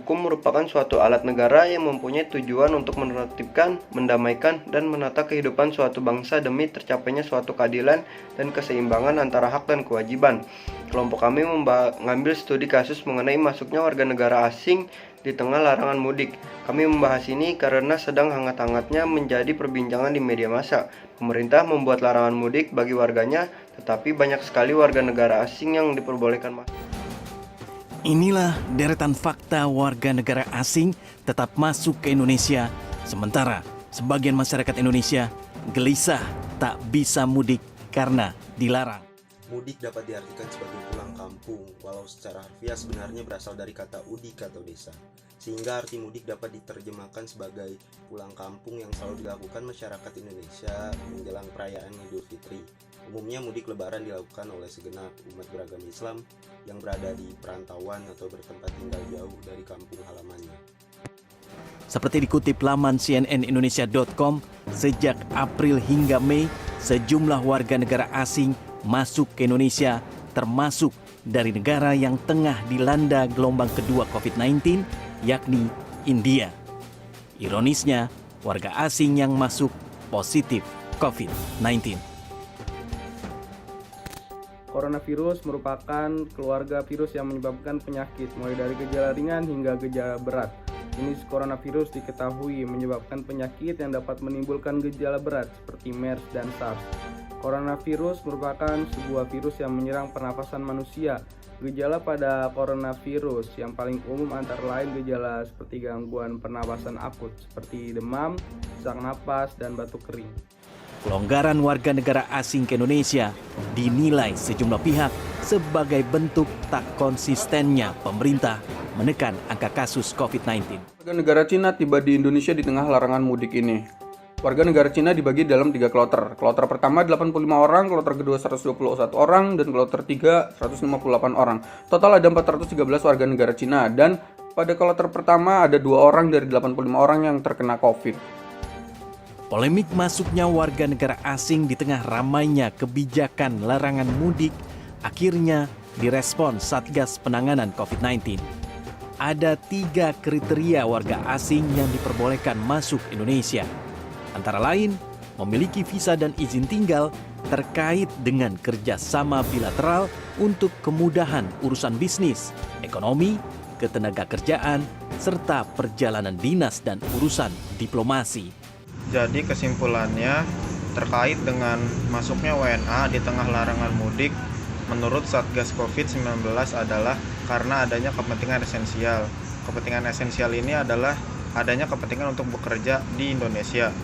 hukum merupakan suatu alat negara yang mempunyai tujuan untuk menertibkan, mendamaikan, dan menata kehidupan suatu bangsa demi tercapainya suatu keadilan dan keseimbangan antara hak dan kewajiban. Kelompok kami mengambil studi kasus mengenai masuknya warga negara asing di tengah larangan mudik. Kami membahas ini karena sedang hangat-hangatnya menjadi perbincangan di media massa. Pemerintah membuat larangan mudik bagi warganya, tetapi banyak sekali warga negara asing yang diperbolehkan masuk. Inilah deretan fakta warga negara asing tetap masuk ke Indonesia, sementara sebagian masyarakat Indonesia gelisah tak bisa mudik karena dilarang. Mudik dapat diartikan sebagai pulang kampung, walau secara harfiah sebenarnya berasal dari kata udik atau desa. Sehingga arti mudik dapat diterjemahkan sebagai pulang kampung yang selalu dilakukan masyarakat Indonesia menjelang perayaan Idul Fitri. Umumnya mudik lebaran dilakukan oleh segenap umat beragama Islam yang berada di perantauan atau bertempat tinggal jauh dari kampung halamannya. Seperti dikutip laman cnnindonesia.com, sejak April hingga Mei, sejumlah warga negara asing masuk ke Indonesia, termasuk dari negara yang tengah dilanda gelombang kedua COVID-19, yakni India. Ironisnya, warga asing yang masuk positif COVID-19. Coronavirus merupakan keluarga virus yang menyebabkan penyakit, mulai dari gejala ringan hingga gejala berat. Jenis coronavirus diketahui menyebabkan penyakit yang dapat menimbulkan gejala berat seperti MERS dan SARS. Coronavirus merupakan sebuah virus yang menyerang pernapasan manusia. Gejala pada coronavirus yang paling umum antara lain gejala seperti gangguan pernapasan akut seperti demam, sesak napas, dan batuk kering. Pelonggaran warga negara asing ke Indonesia dinilai sejumlah pihak sebagai bentuk tak konsistennya pemerintah menekan angka kasus COVID-19. Warga negara Cina tiba di Indonesia di tengah larangan mudik ini. Warga negara Cina dibagi dalam 3 kloter. Kloter pertama 85 orang, kloter kedua 121 orang, dan kloter 3 158 orang. Total ada 413 warga negara Cina, dan pada kloter pertama ada 2 orang dari 85 orang yang terkena COVID. Polemik masuknya warga negara asing di tengah ramainya kebijakan larangan mudik akhirnya direspon Satgas Penanganan COVID-19. Ada 3 kriteria warga asing yang diperbolehkan masuk Indonesia. Antara lain, memiliki visa dan izin tinggal terkait dengan kerjasama bilateral untuk kemudahan urusan bisnis, ekonomi, ketenagakerjaan, serta perjalanan dinas dan urusan diplomasi. Jadi kesimpulannya terkait dengan masuknya WNA di tengah larangan mudik menurut Satgas COVID-19 adalah karena adanya kepentingan esensial. Kepentingan esensial ini adalah adanya kepentingan untuk bekerja di Indonesia.